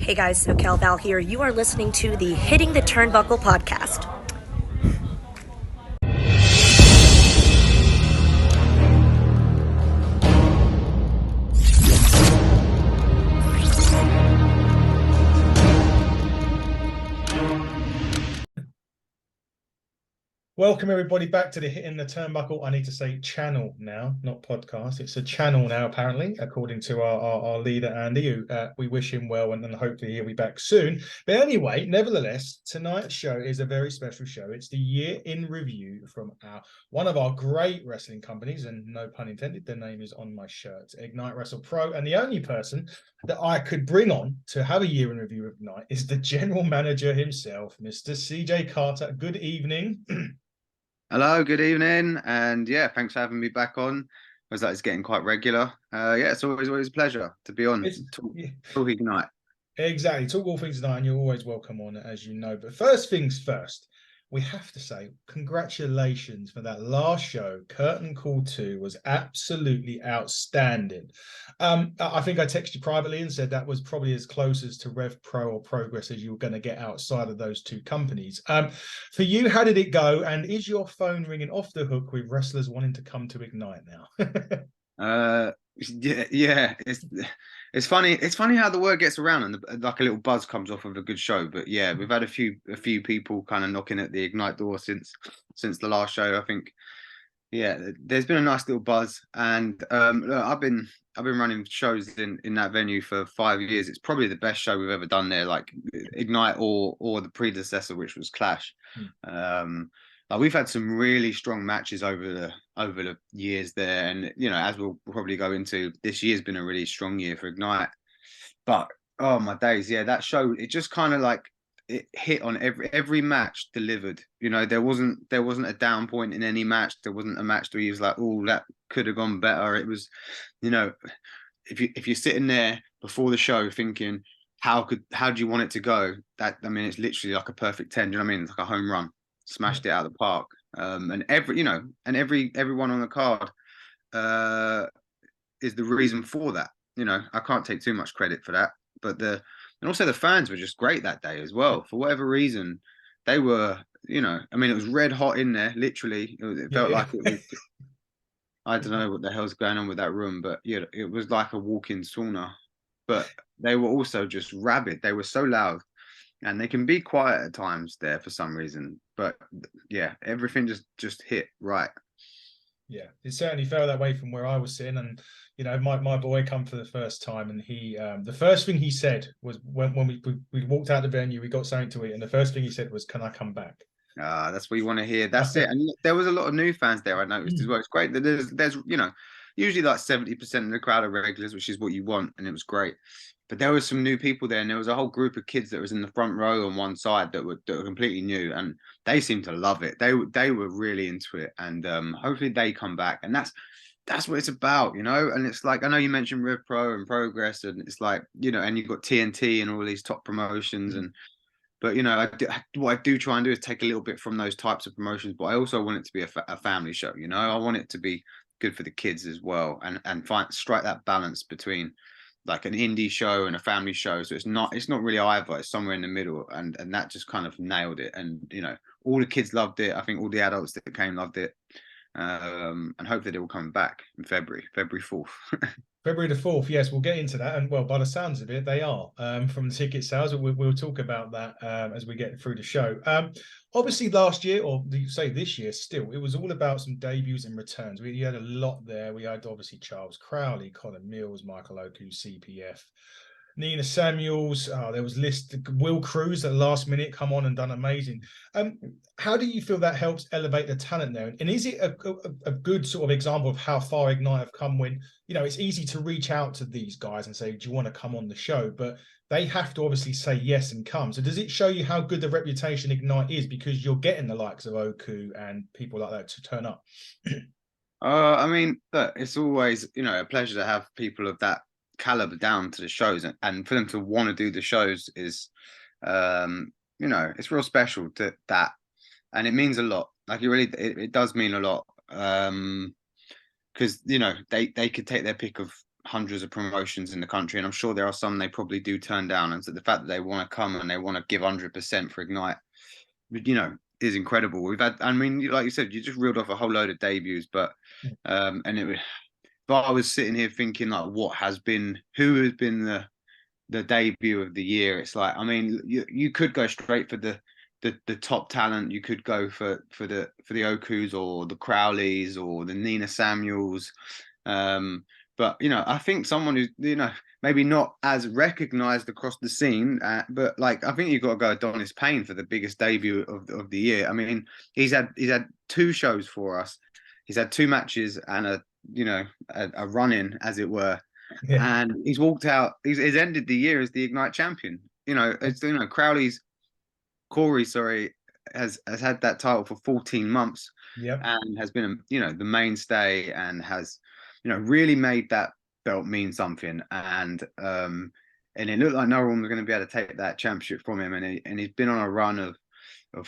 Hey guys, SoCal Val here. You are listening to the Hitting the Turnbuckle podcast. Welcome everybody back to the Hitting the Turnbuckle. I need to say channel now, not podcast. It's a channel now, apparently, according to our leader Andy, who we wish him well and hopefully he'll be back soon. But anyway, nevertheless, tonight's show is a very special show. It's the year in review from one of our great wrestling companies, and no pun intended, the name is on my shirt, Ignite Wrestle Pro. And the only person that I could bring on to have a year in review of Ignite is the general manager himself, Mr. CJ Carter. Good evening. Hello, good evening, and yeah, thanks for having me back on. As that is getting quite regular. Yeah, it's always a pleasure to be on Talk Ignite. Exactly. Talk all things tonight, and you're always welcome on, as you know. But first things first, we have to say congratulations for that last show. Curtain Call 2 was absolutely outstanding. I think I texted you privately and said that was probably as close as to Rev Pro or Progress as you were going to get outside of those two companies. For you, how did it go? And is your phone ringing off the hook with wrestlers wanting to come to Ignite now? Yeah, it's funny. It's funny how the word gets around and like a little buzz comes off of a good show. But yeah, we've had a few people kind of knocking at the Ignite door since the last show. I think yeah, there's been a nice little buzz, and look, I've been running shows in that venue for 5 years. It's probably the best show we've ever done there, like Ignite or the predecessor, which was Clash. Like we've had some really strong matches over the years there, and you know, as we'll probably go into, this year's been a really strong year for Ignite. But oh my days, yeah, that show, it just kind of like it hit on every match delivered. You know, there wasn't a down point in any match. There wasn't a match where he was like, oh, that could have gone better. It was, you know, if you're sitting there before the show thinking, how do you want it to go? That, I mean, it's literally like a perfect 10. Do you know what I mean? It's like a home run, smashed it out of the park. And everyone on the card is the reason for that. You know, I can't take too much credit for that, but and also the fans were just great that day as well. For whatever reason, they were, you know, I mean, it was red hot in there, literally. It felt like it was, I don't know what the hell's going on with that room, but yeah, it was like a walk-in sauna. But they were also just rabid. They were so loud, and they can be quiet at times there for some reason. But yeah, everything just hit right. Yeah, it certainly felt that way from where I was sitting. And you know, my boy come for the first time, and he the first thing he said was when we walked out the venue, we got something to eat, and the first thing he said was, "Can I come back?" That's what you want to hear. That's it. And there was a lot of new fans there, I noticed as well. It's great that there's you know, usually like 70% of the crowd are regulars, which is what you want, and it was great. But there was some new people there, and there was a whole group of kids that was in the front row on one side that were completely new, and they seemed to love it. They were really into it, and hopefully they come back. And that's what it's about, you know. And it's like, I know you mentioned Rev Pro and Progress, and it's like, you know, and you've got TNT and all these top promotions, and but you know, what I do try and do is take a little bit from those types of promotions, but I also want it to be a family show. You know, I want it to be good for the kids as well, and strike that balance between like an indie show and a family show. So it's not really either. It's somewhere in the middle, and that just kind of nailed it. And you know, all the kids loved it. I think all the adults that came loved it, and hopefully they will come back in February 4th. February the 4th, yes, we'll get into that. And well, by the sounds of it, they are from the ticket sales. We'll talk about that as we get through the show. Obviously, last year, or you say this year still, it was all about some debuts and returns. We had a lot there. We had obviously Charles Crowley, Colin Mills, Michael Oku, CPF. Nina Samuels, there was Will Cruz at the last minute come on and done amazing. How do you feel that helps elevate the talent there? And is it a good sort of example of how far Ignite have come when, you know, it's easy to reach out to these guys and say, do you want to come on the show? But they have to obviously say yes and come. So does it show you how good the reputation Ignite is because you're getting the likes of Oku and people like that to turn up? I mean, look, it's always, you know, a pleasure to have people of that caliber down to the shows, and for them to want to do the shows is, you know, it's real special to that, and it means a lot. Like it does mean a lot, because you know they could take their pick of hundreds of promotions in the country, and I'm sure there are some they probably do turn down. And so the fact that they want to come and they want to give 100% for Ignite, is incredible. We've had, I mean, like you said, you just reeled off a whole load of debuts, but and it was. But I was sitting here thinking, like, who has been the debut of the year? It's like, I mean, you could go straight for the top talent. You could go for the Okus or the Crowleys or the Nina Samuels. But I think someone who's maybe not as recognized across the scene, but like I think you've got to go Adonis Payne for the biggest debut of the year. I mean, he's had 2 shows for us. He's had 2 matches and a run-in, as it were, and he's walked out. He's ended the year as the Ignite champion. Corey, has had that title for 14 months, and has been the mainstay, and has really made that belt mean something. And it looked like no one was going to be able to take that championship from him, and he's been on a run of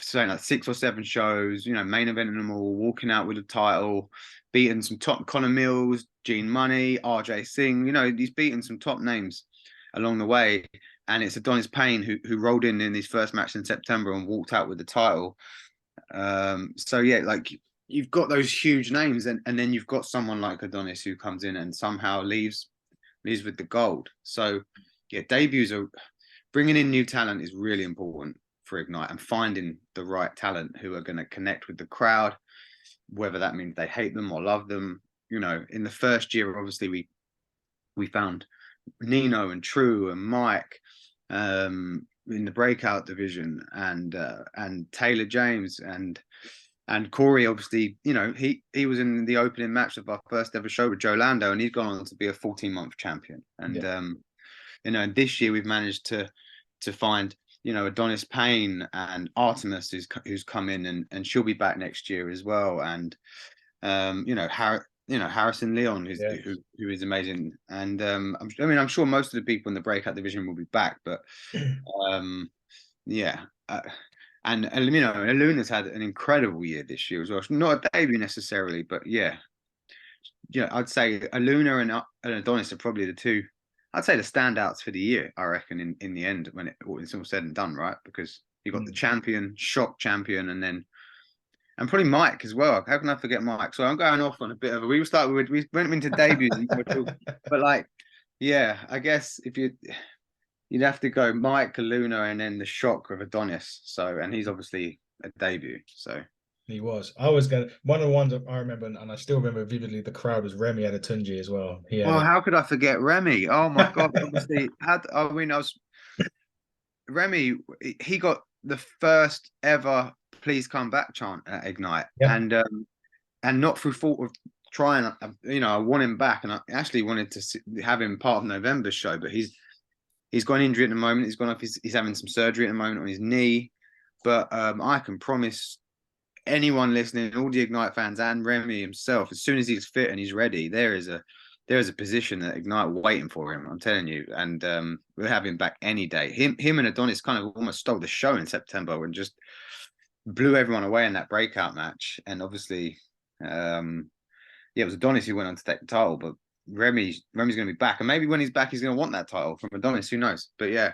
saying like 6 or 7 shows, main eventing them all, walking out with a title, beating some top Connor Mills, Gene Money, RJ Singh. He's beaten some top names along the way. And it's Adonis Payne who rolled in his first match in September and walked out with the title. So yeah, like you've got those huge names, and then you've got someone like Adonis who comes in and somehow leaves with the gold. So yeah, debuts are bringing in new talent is really important for Ignite, and finding the right talent who are going to connect with the crowd, whether that means they hate them or love them. In the first year, obviously we found Nino and True and Mike in the breakout division, and Taylor James and Corey. Obviously, he was in the opening match of our first ever show with Joe Lando, and he's gone on to be a 14-month champion. And and this year we've managed to find Adonis Payne and Artemis, who's come in, and she'll be back next year as well. And Harrison Leon, who is amazing. And I'm sure most of the people in the breakout division will be back, but and Aluna's had an incredible year this year as well. Not a debut necessarily, but I'd say Aluna and Adonis are probably the 2. I'd say the standouts for the year, I reckon, in the end, when it's all said and done, right? Because you got the champion, shock champion, and probably Mike as well. How can I forget Mike? So I'm going off on a bit of we went into debuts, but like, yeah, I guess if you'd have to go Mike, Luna, and then the shock of Adonis. So, and he's obviously a debut. So he was. I was going to, one of the ones I remember, and I still remember vividly, the crowd was Remy Adetunji as well. How could I forget Remy? Oh my God. Obviously, Remy, he got the first ever "Please Come Back" chant at Ignite, and not through fault of trying. I want him back, and I actually wanted to have him part of November's show, but he's got an injury at the moment. He's gone off. He's having some surgery at the moment on his knee, but I can promise anyone listening, all the Ignite fans, and Remy himself, as soon as he's fit and he's ready, there is a position at Ignite waiting for him. I'm telling you, and we'll have him back any day. Him and Adonis kind of almost stole the show in September and just blew everyone away in that breakout match. And obviously, it was Adonis who went on to take the title, but Remy's going to be back, and maybe when he's back, he's going to want that title from Adonis. Who knows? But yeah,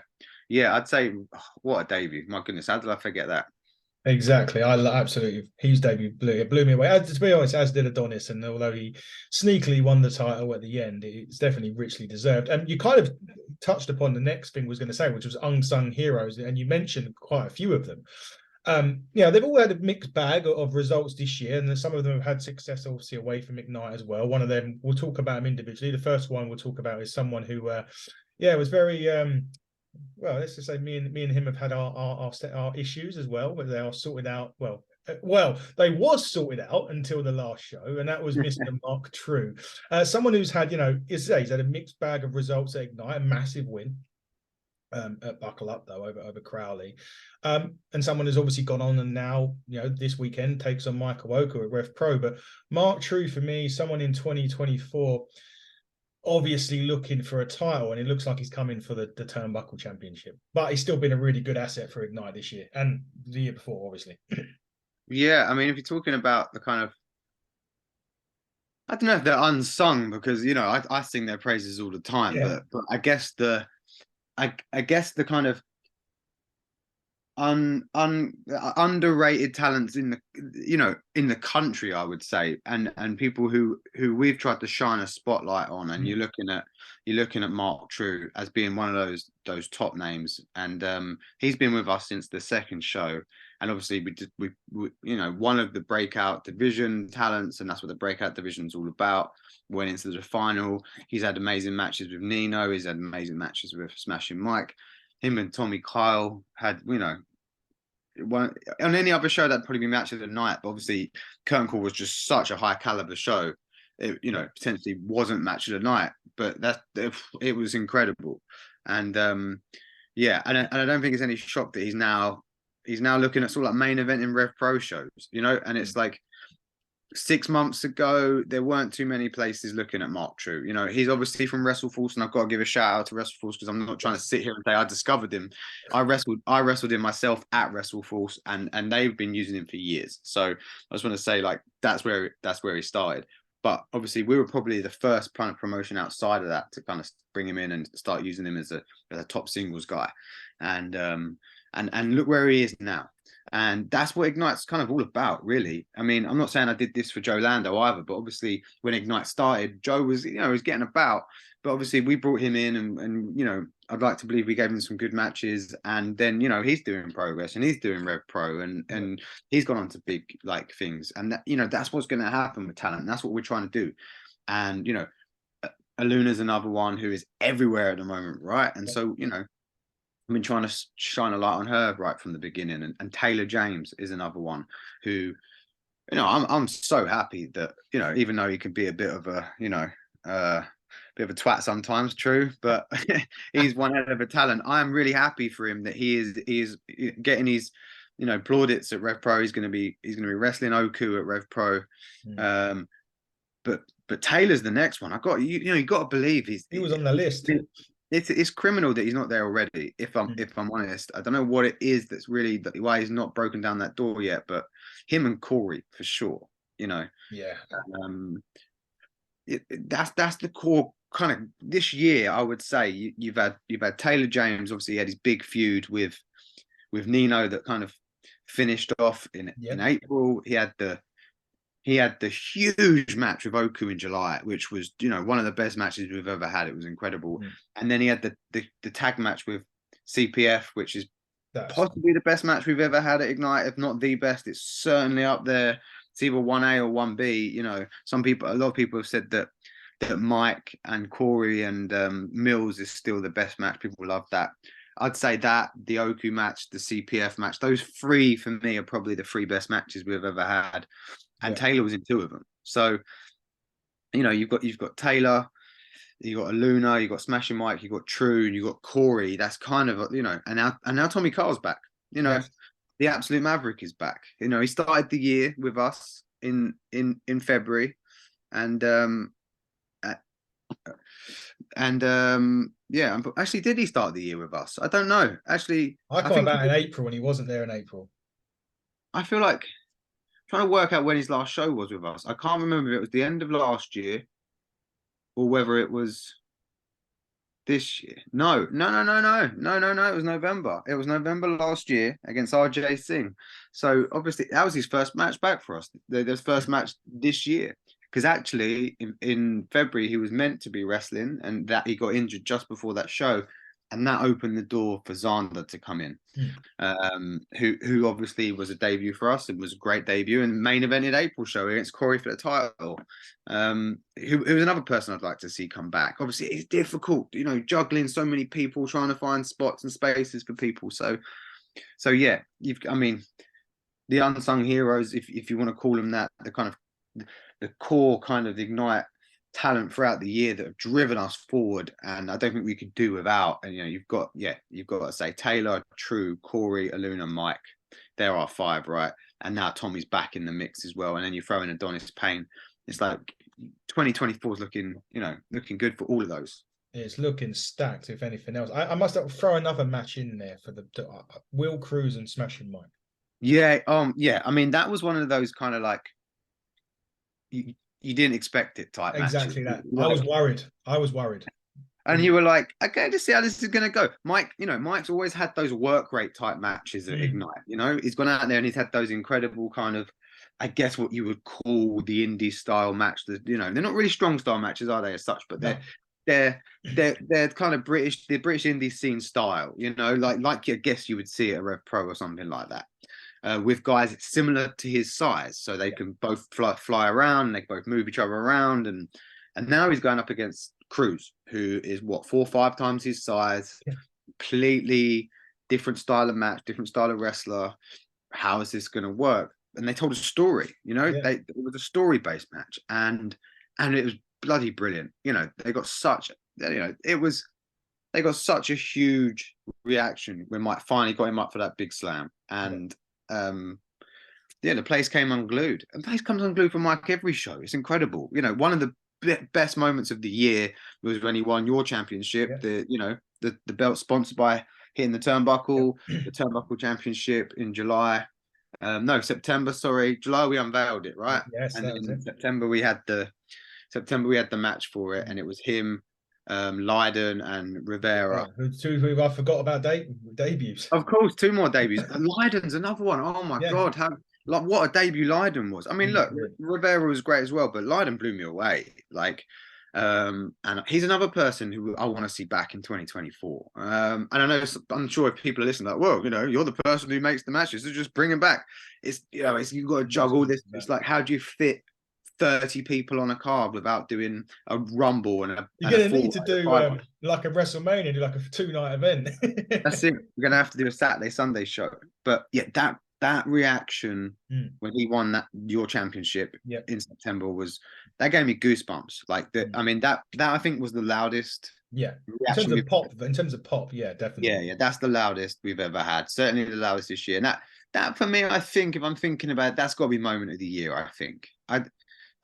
I'd say what a debut! My goodness, how did I forget that? Exactly. Absolutely. His debut blew me away. To be honest, as did Adonis. And although he sneakily won the title at the end, it's definitely richly deserved. And you kind of touched upon the next thing I was going to say, which was unsung heroes. And you mentioned quite a few of them. They've all had a mixed bag of results this year, and some of them have had success, obviously, away from Ignite as well. One of them, we'll talk about them individually. The first one we'll talk about is someone who, was very... well, let's just say me and him have had our issues as well, but they are sorted out. Well, they was sorted out until the last show, and that was Mr. Mark True, someone who's had, he's had a mixed bag of results at Ignite, a massive win at Buckle Up though over Crowley, and someone who's obviously gone on and now this weekend takes on Michael Oka at Rev Pro. But Mark True, for me, someone in 2024. Obviously looking for a title, and it looks like he's coming for the Turnbuckle Championship. But he's still been a really good asset for Ignite this year and the year before, obviously. Yeah, I mean, if you're talking about the kind of I don't know if they're unsung because I sing their praises all the time, Yeah. but I guess I guess the kind of underrated talents in the country, I would say, and people who we've tried to shine a spotlight on, and Mm. you're looking at Mark True as being one of those top names, and he's been with us since the second show, and obviously we one of the breakout division talents, and that's what the breakout division is all about. Went into the final. He's had amazing matches with Nino. He's had amazing matches with Smashing Mike. Him and Tommy Kyle had, on any other show that'd probably be match of the night, but obviously Curtain Call was just such a high caliber show. It potentially wasn't match of the night, but it was incredible. And yeah, and I don't think it's any shock that he's now looking at sort of like main event in Rev Pro shows, and it's like 6 months ago, there weren't too many places looking at Mark True. He's obviously from WrestleForce, and I've got to give a shout out to WrestleForce because I'm not trying to sit here and say I discovered him. I wrestled him myself at WrestleForce, and they've been using him for years. So I just want to say, like, that's where he started. But obviously, we were probably the first kind of promotion outside of that to kind of bring him in and start using him as a top singles guy, and look where he is now. And that's what Ignite's kind of all about, really. I mean, I'm not saying I did this for Joe Lando either, but obviously when Ignite started, Joe was, was getting about. But obviously we brought him in and I'd like to believe we gave him some good matches. And then, he's doing Progress and he's doing Rev Pro and he's gone on to big like things. And that's what's going to happen with talent. And that's what we're trying to do. And, Aluna's another one who is everywhere at the moment, right? And so, I've been trying to shine a light on her right from the beginning, and Taylor James is another one who, I'm so happy that even though he can be a bit of a bit of a twat sometimes, true, but he's one hell of a talent. I am really happy for him that he is getting his plaudits at Rev Pro. He's going to be wrestling Oku at Rev Pro, but Taylor's the next one. You got to believe he was on the list. It's criminal that he's not there already. If I'm honest, I don't know what it is that's really why he's not broken down that door yet. But him and Corey for sure. Yeah. That's the core kind of this year. I would say you've had Taylor James. Obviously, he had his big feud with Nino that kind of finished off in April. He had the huge match with Oku in July, which was, one of the best matches we've ever had. It was incredible. And then he had the tag match with CPF, which is possibly the best match we've ever had at Ignite, if not the best. It's certainly up there. It's either 1A or 1B. A lot of people have said that Mike and Corey and Mills is still the best match. People love that. I'd say that the Oku match, the CPF match, those three for me are probably the three best matches we've ever had. And Taylor was in two of them. So, you've got Taylor, you've got Aluna, you've got Smashing Mike, you've got True, and you've got Corey. That's kind of, and now Tommy Carl's back. The Absolute Maverick is back. He started the year with us in February, and actually, did he start the year with us? I don't know. Actually, I thought about in April when he wasn't there in April. I feel like trying to work out when his last show was with us. I can't remember if it was the end of last year or whether it was this year. No. It was November. It was November last year against RJ Singh. So obviously that was his first match back for us. His first match this year. Because actually in February he was meant to be wrestling, and that he got injured just before that show. And that opened the door for Xander to come in, who obviously was a debut for us. It was a great debut and main evented April show against Corey for the title. Who was another person I'd like to see come back. Obviously, it's difficult, juggling so many people, trying to find spots and spaces for people. So yeah, the unsung heroes, if you want to call them that, the core kind of Ignite talent throughout the year that have driven us forward, and I don't think we could do without. And you've got to say Taylor, True, Corey, Aluna, Mike. There are five, right? And now Tommy's back in the mix as well. And then you throw in Adonis Payne. It's like 2024 is looking good for all of those. It's looking stacked, if anything else. I must throw another match in there for the Will Cruz and Smashing Mike. Yeah, I mean that was one of those kind of like you didn't expect it type Exactly matches. that. I Like, was worried. I was worried. and you were like, okay, to see how this is going to go. Mike, Mike's always had those work rate type matches at Ignite. He's gone out there and he's had those incredible kind of, I guess what you would call the indie style match. That they're not really strong style matches, are they, as such? But they're kind of British, the British indie scene style. Like I guess you would see it at Rev Pro or something like that. With guys similar to his size, so they can both fly around, they can both move each other around, and now he's going up against Cruz, who is 4 or 5 times his size, completely different style of match, different style of wrestler. How is this going to work? And they told a story, it was a story-based match, and it was bloody brilliant. They got such, they got such a huge reaction when Mike finally got him up for that big slam, and the place came unglued. And the place comes unglued for Mike every show. It's incredible. One of the best moments of the year was when he won your championship. The belt sponsored by Hitting the Turnbuckle, the Turnbuckle Championship in July. No, September. Sorry, July we unveiled it, right? Yes, and in it. September we had the match for it, and it was him, Lydon and Rivera. Who I forgot about debuts. Of course, 2 more debuts. And Lydon's another one. Oh my God, what a debut Lydon was. I mean, look, Rivera was great as well, but Lydon blew me away. And he's another person who I want to see back in 2024. And I'm sure if people are listening, like, well, you're the person who makes the matches, so just bring him back. It's you've got to juggle this. It's like, how do you fit 30 people on a card without doing a rumble and you're going to need to do like a WrestleMania, do like a 2-night event. That's it. We're going to have to do a Saturday, Sunday show. But yeah, that reaction when he won your championship in September that gave me goosebumps. I mean, that I think was the loudest. Yeah. In terms of pop, yeah, definitely. Yeah, that's the loudest we've ever had. Certainly the loudest this year. And that for me, I think if I'm thinking about it, that's got to be moment of the year. I think I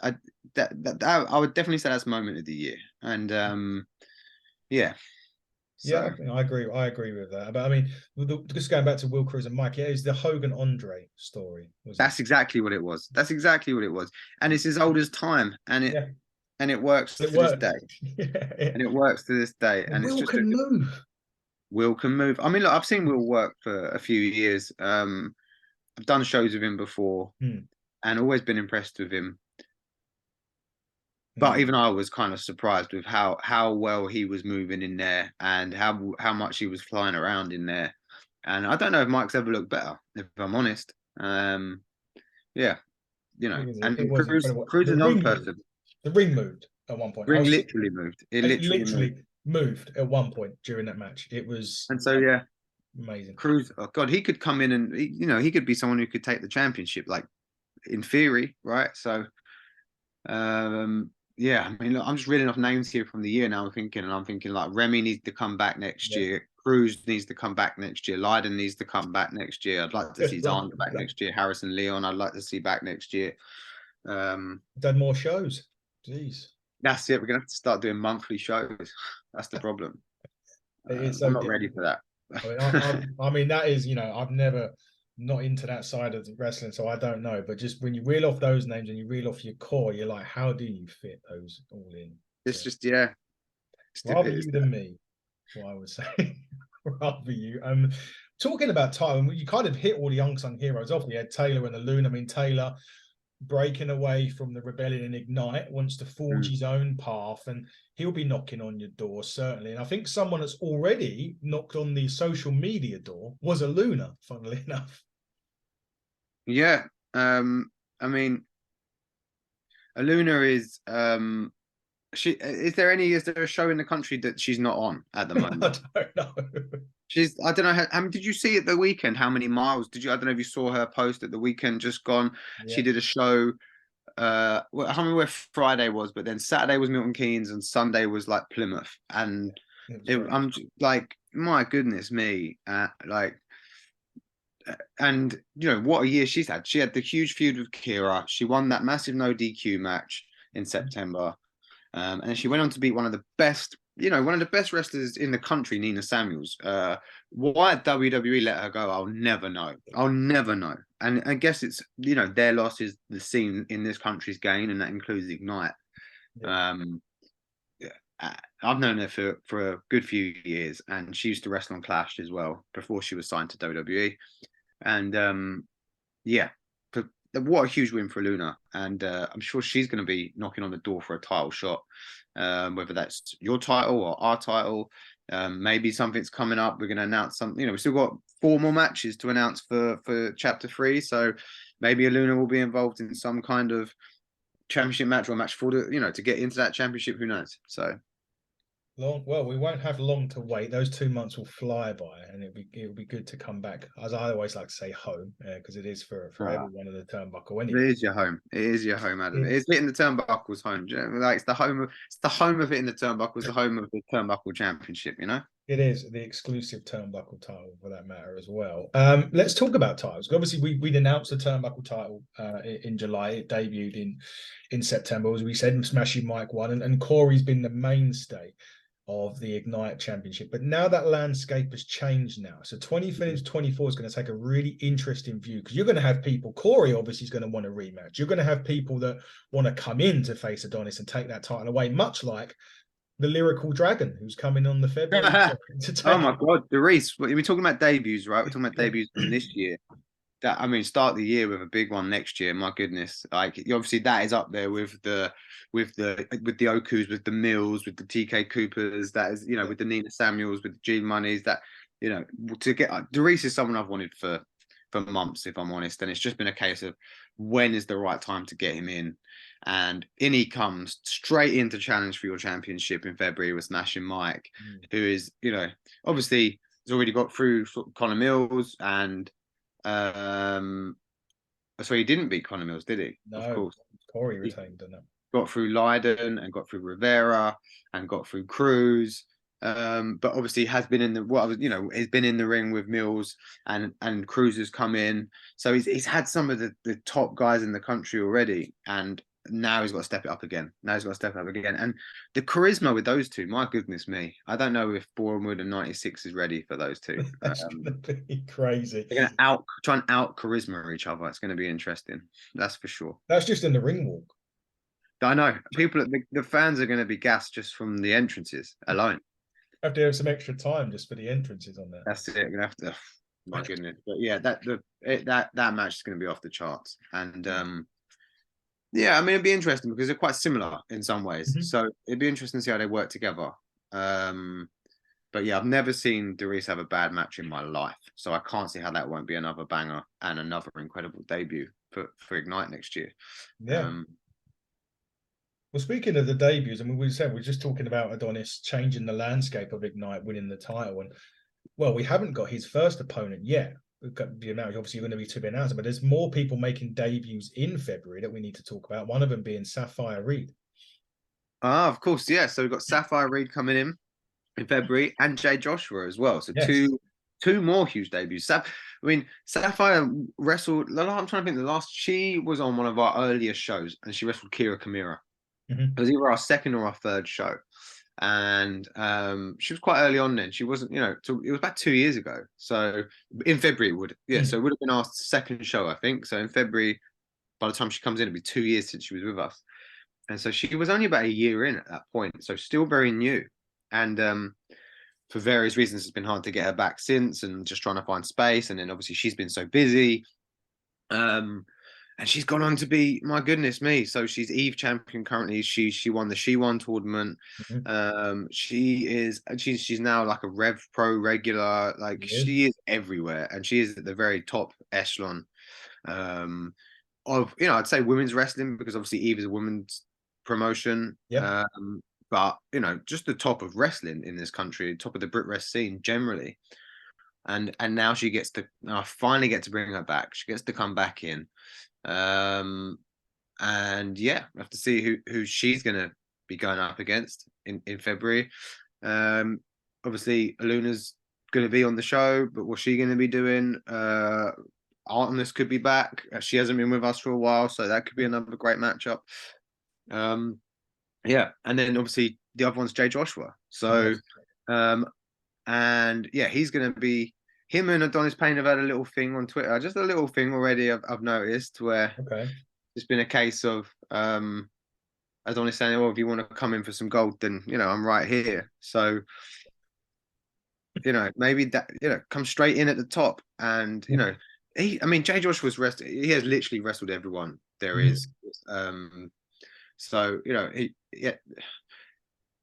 would definitely say that's moment of the year. And yeah. So. Yeah, I agree. I agree with that. But I mean, just going back to Will Cruz and Mike, it is the Hogan Andre story. That's exactly what it was. That's exactly what it was. And it's as old as time. And it works to this day. And it works to this day. And Will it's just can move. Will can move. I mean, look, I've seen Will work for a few years. I've done shows with him before and always been impressed with him. But even I was kind of surprised with how well he was moving in there and how much he was flying around in there. And I don't know if Mike's ever looked better, if I'm honest. And Cruz is another person. The ring moved at one point. The ring literally moved. It literally moved at one point during that match. It was amazing. Cruz, oh God, he could come in and he could be someone who could take the championship, like in theory, right? So yeah, I mean, look, I'm just reading off names here from the year now. I'm thinking like Remy needs to come back next year. Cruz needs to come back next year. Lydon needs to come back next year. I'd like to see Zahn back next year. Harrison Leon, I'd like to see back next year. Done more shows. Jeez. That's it. We're going to have to start doing monthly shows. That's the problem. I'm not ready for that. I mean, that is, I've never... not into that side of the wrestling, so I don't know. But just when you reel off those names and you reel off your core, you're like, how do you fit those all in? It's just, rather you than me, what I would say. Rather you. Talking about Tyler, you kind of hit all the unsung heroes off. You had Taylor and the Loon. I mean, Taylor breaking away from the Rebellion and Ignite, wants to forge his own path, and he'll be knocking on your door, certainly. And I think someone that's already knocked on the social media door was a Luna, funnily enough. Yeah. I mean, Aluna is is there a show in the country that she's not on at the moment? I don't know. I don't know how did you see at the weekend how many miles I don't know if you saw her post at the weekend just gone. She did a show I can't remember where Friday was, but then Saturday was Milton Keynes and Sunday was like Plymouth, and I'm like, my goodness me, and what a year she's had. She had the huge feud with Kira. She won that massive no DQ match in September, and then she went on to beat one of the best wrestlers in the country, Nina Samuels. Why WWE let her go, I'll never know. and I guess it's, their loss is the scene in this country's gain, and that includes Ignite. Yeah. Yeah, I've known her for a good few years, and she used to wrestle on Clash as well before she was signed to WWE. And yeah, what a huge win for Luna, and I'm sure she's going to be knocking on the door for a title shot, whether that's your title or our title. Maybe something's coming up. We're going to announce something. We've still got 4 more matches to announce for Chapter 3, so maybe Luna will be involved in some kind of championship match or a match for to get into that championship. Who knows? So. Well, we won't have long to wait. Those 2 months will fly by, and it'll be good to come back, as I always like to say, home, because it is for everyone of the turnbuckle. Anyway, It is your home. It is your home, Adam. It's hitting the turnbuckles home. Like it's the home of hitting the turnbuckles, the home of the turnbuckle championship. It is the exclusive turnbuckle title for that matter as well. Let's talk about titles. Obviously, we'd announced the turnbuckle title in July. It debuted in September, as we said. Smashing Mike won, and Corey's been the mainstay of the Ignite Championship. But now that landscape has changed now. So 2024 is going to take a really interesting view, because you're going to have people, Corey obviously is going to want a rematch. You're going to have people that want to come in to face Adonis and take that title away, much like the Lyrical Dragon, who's coming on the February. Oh my God, Darius, we're talking about debuts, right? We're talking about debuts from this year. Start the year with a big one next year. My goodness, like obviously that is up there with the Okus, with the Mills, with the TK Coopers. That is, with the Nina Samuels, with the Gene Moneys. That to get Darius is someone I've wanted for months, if I'm honest, and it's just been a case of when is the right time to get him in. And in he comes straight into challenge for your championship in February with Smashing Mike, who is, obviously has already got through Connor Mills, and so he didn't beat Connor Mills, did he? No, of course. Corey retained, didn't it? Got through Leiden and got through Rivera and got through Cruz. But obviously has been in the has been in the ring with Mills, and Cruz has come in. So he's had some of the top guys in the country already, and now he's got to step it up again. And the charisma with those two, my goodness me. I don't know if Bournemouth and 96 is ready for those two. That's going to be crazy. They're going to try and out charisma each other. It's going to be interesting. That's for sure. That's just in the ring walk. I know. The fans are going to be gassed just from the entrances alone. Have to have some extra time just for the entrances on there. That's it. We're going to have to. My goodness. But yeah, that match is going to be off the charts. And yeah, it'd be interesting because they're quite similar in some ways. Mm-hmm. So it'd be interesting to see how they work together. But yeah, I've never seen Darius have a bad match in my life. So I can't see how that won't be another banger and another incredible debut for Ignite next year. Yeah. Well, speaking of the debuts, we said we're just talking about Adonis changing the landscape of Ignite, winning the title. And well, we haven't got his first opponent yet. We've got the amount obviously going to be to be announced, but there's more people making debuts in February that we need to talk about. One of them being Sapphire Reed. Of course, yeah. So we've got Sapphire Reed coming in February, and Jay Joshua as well. So yes. two more huge debuts. Sapphire wrestled. I'm trying to think. She was on one of our earlier shows, and she wrestled Kira Kamira. Mm-hmm. It was either our second or our third show. And she was quite early on then. She wasn't, so it was about 2 years ago. So in February it would, so it would have been our second show, I think. So in February, by the time she comes in, it'd be 2 years since she was with us. And so she was only about a year in at that point. So still very new. And for various reasons, it's been hard to get her back since, and just trying to find space. And then obviously she's been so busy. And she's gone on to be, my goodness me. So she's Eve champion currently. She won the She Won tournament. Mm-hmm. She's now like a Rev Pro regular. Like she is everywhere, and she is at the very top echelon of I'd say women's wrestling, because obviously Eve is a women's promotion. Yeah. But just the top of wrestling in this country, top of the Brit Rest scene generally. And now she gets to finally get to bring her back. She gets to come back in. And yeah, we have to see who she's going to be going up against in February. Obviously, Luna's going to be on the show, but what's she going to be doing? Artemis could be back. She hasn't been with us for a while, so that could be another great matchup. Yeah, and then obviously the other one's Jay Joshua. So, and yeah, he's going to be him and Adonis Payne have had a little thing on Twitter, just a little thing already. I've noticed where Okay. it's been a case of Adonis saying, "Oh, if you want to come in for some gold, then I'm right here." So maybe that come straight in at the top, and Jay Josh was rested. He has literally wrestled everyone there is. So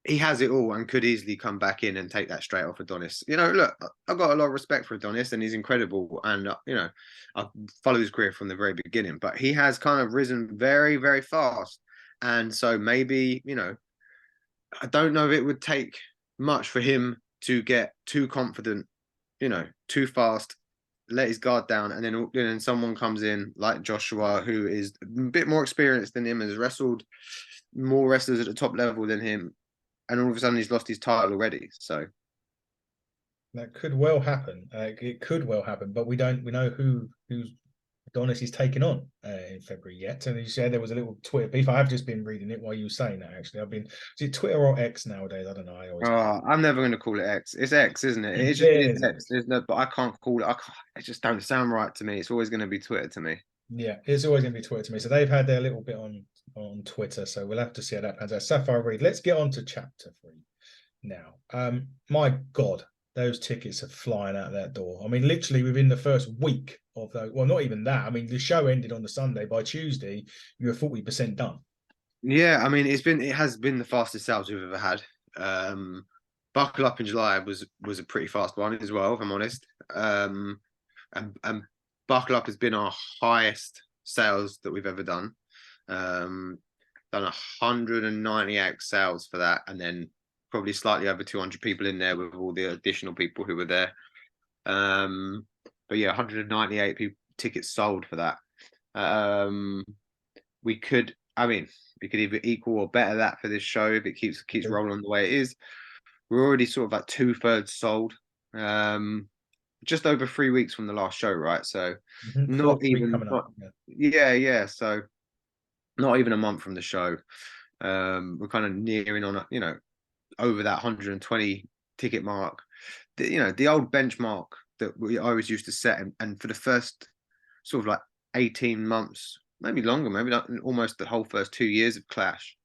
he has it all and could easily come back in and take that straight off Adonis. Look, I've got a lot of respect for Adonis, and he's incredible. And I follow his career from the very beginning, but he has kind of risen very, very fast. And so maybe I don't know if it would take much for him to get too confident, too fast, let his guard down, and then someone comes in like Joshua, who is a bit more experienced than him, has wrestled more wrestlers at the top level than him, and all of a sudden he's lost his title already. So that could well happen. It could well happen, but we know who's Adonis is taking on in February yet. And you said there was a little Twitter beef. I have just been reading it while you were saying that. Actually, is it Twitter or X nowadays? I don't know. I'm never going to call it X. It's X, isn't it? It is X. There's no, but I can't call it. It just don't sound right to me. It's always going to be Twitter to me. Yeah, it's always going to be Twitter to me. So they've had their little bit on Twitter. So we'll have to see how that pans out. Sapphire Reed. Let's get on to chapter 3 now. My God, those tickets are flying out that door. I mean, literally within the first week of those. Well, not even that. I mean, the show ended on the Sunday. By Tuesday, you were 40% done. Yeah, I mean, it has been the fastest sales we've ever had. Buckle Up in July was a pretty fast one as well, if I'm honest. And Buckle Up has been our highest sales that we've ever done. Done 198 sales for that, and then probably slightly over 200 people in there with all the additional people who were there. But yeah, 198 tickets sold for that. We could either equal or better that for this show if it keeps rolling the way it is. We're already sort of like 2/3 sold. Just over 3 weeks from the last show, right? So not even so not even a month from the show. We're kind of nearing on over that 120 ticket mark. The old benchmark that we always used to set, and for the first sort of like 18 months, maybe longer, maybe not, almost the whole first 2 years of Clash,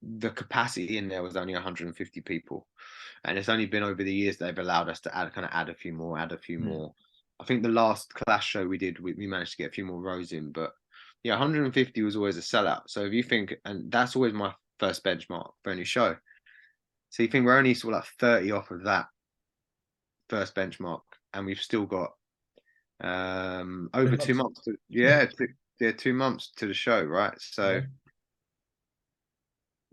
the capacity in there was only 150 people, and it's only been over the years they've allowed us to add a few more. I think the last Clash show we did, we managed to get a few more rows in, but yeah, 150 was always a sellout. So if you think, and that's always my first benchmark for any show. So you think we're only sort of like 30 off of that first benchmark, and we've still got over 2 months. 2 months to the show, right? So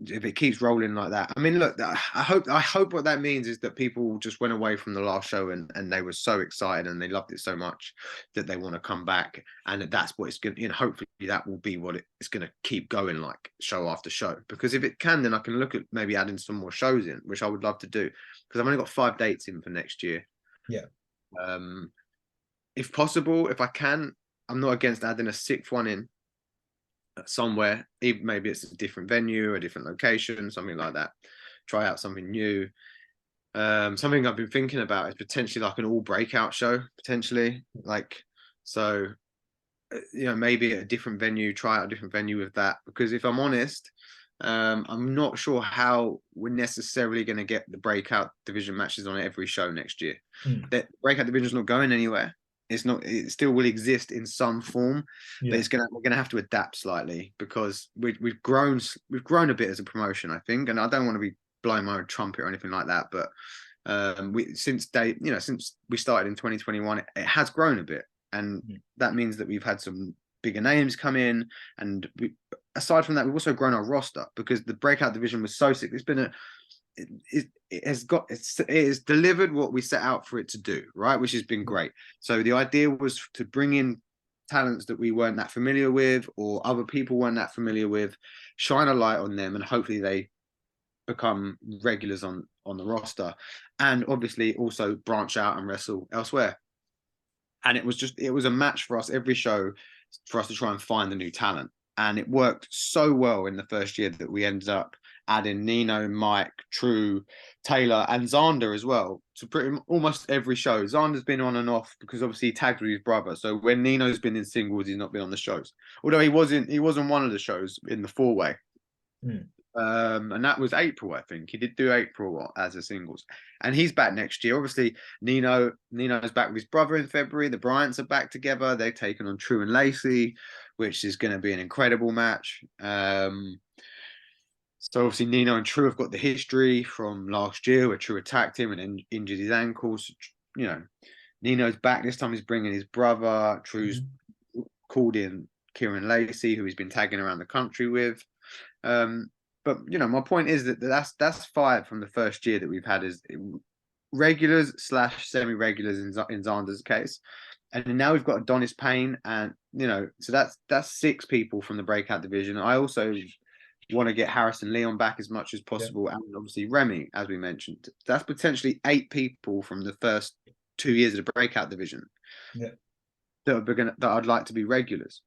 if it keeps rolling like that, I mean, look, I hope what that means is that people just went away from the last show and they were so excited and they loved it so much that they want to come back, and that's what it's going to, hopefully that will be what it's going to keep going, like show after show. Because if it can, then I can look at maybe adding some more shows in, which I would love to do, because I've only got 5 dates in for next year. Yeah. If possible, if I can, I'm not against adding a 6th one in somewhere. Even maybe it's a different venue, a different location, something like that. Try out something new. Something I've been thinking about is potentially like an all breakout show, potentially. Like, so, maybe a different venue, try out a different venue with that. Because if I'm honest, I'm not sure how we're necessarily going to get the breakout division matches on every show next year. That breakout division is not going anywhere. It's not. It still will exist in some form, but we're gonna have to adapt slightly, because we've grown a bit as a promotion, I think. And I don't want to be blowing my own trumpet or anything like that, but since we started in 2021, it has grown a bit, and that means that we've had some bigger names come in, and aside from that, we've also grown our roster, because the breakout division was so sick. It's been it has delivered what we set out for it to do, right? Which has been great. So the idea was to bring in talents that we weren't that familiar with, or other people weren't that familiar with, shine a light on them, and hopefully they become regulars on the roster, and obviously also branch out and wrestle elsewhere. And it was a match for us every show, for us to try and find the new talent. And it worked so well in the first year that we ended up adding Nino, Mike, True, Taylor, and Xander as well. So almost every show. Xander's been on and off because obviously he tagged with his brother. So when Nino's been in singles, he's not been on the shows. Although he was on one of the shows in the 4-way. And that was April, I think. He did do April as a singles. And he's back next year. Obviously, Nino's back with his brother in February. The Bryants are back together. They've taken on True and Lacey, which is going to be an incredible match. So obviously Nino and True have got the history from last year where True attacked him and injured his ankles. You know, Nino's back this time. He's bringing his brother. True's called in Kieran Lacey, who he's been tagging around the country with. But you know, my point is that that's 5 from the first year that we've had as regulars / semi-regulars in Xander's case, and now we've got Adonis Payne, and you know, so that's 6 people from the breakout division. I also want to get Harrison Leon back as much as possible, and obviously Remy, as we mentioned. That's potentially 8 people from the first 2 years of the breakout division that I'd like to be regulars.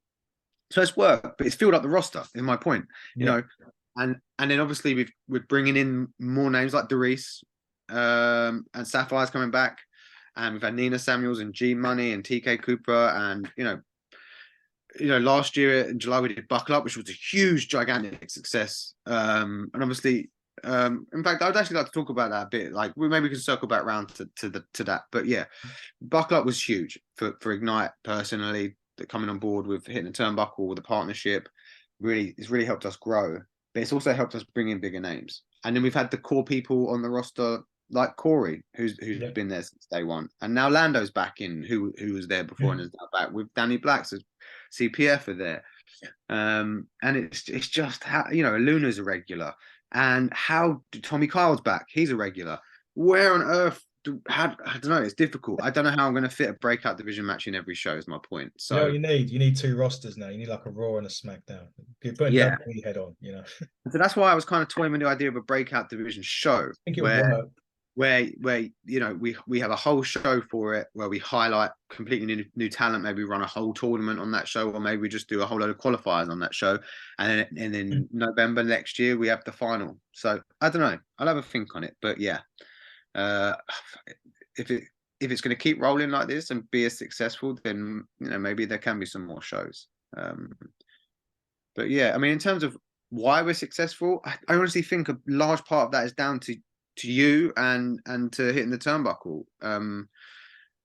So it's work, but it's filled up the roster. Is my point, you know. And then obviously we're bringing in more names like Doris, and Sapphire's coming back, and we've had Nina Samuels and G Money and TK Cooper, and you know, last year in July we did Buckle Up, which was a huge, gigantic success. And obviously, in fact, I would actually like to talk about that a bit. Like, maybe we can circle back around to that. But yeah, Buckle Up was huge for Ignite personally. Coming on board with Hitting the Turnbuckle with the partnership, it's really helped us grow. But it's also helped us bring in bigger names. And then we've had the core people on the roster like Corey, who's been there since day one, and now Lando's back in, who was there before and is now back with Danny Black. So CPF are there, and it's just how, you know, Luna's a regular, and how Tommy Kyle's back. He's a regular. Where on earth? I don't know. It's difficult. I don't know how I'm going to fit a breakout division match in every show. Is my point. So you need 2 rosters now. You need like a Raw and a SmackDown. You're putting WWE head on, you know. So that's why I was kind of toying with the idea of a breakout division show. I think it would work. Where you know, we have a whole show for it where we highlight completely new talent. Maybe run a whole tournament on that show, or maybe we just do a whole load of qualifiers on that show, and then November next year we have the final. So I don't know. I'll have a think on it, but yeah. If it's going to keep rolling like this and be as successful, then you know, maybe there can be some more shows. But yeah, I mean, in terms of why we're successful, I honestly think a large part of that is down to you and to Hitting the Turnbuckle.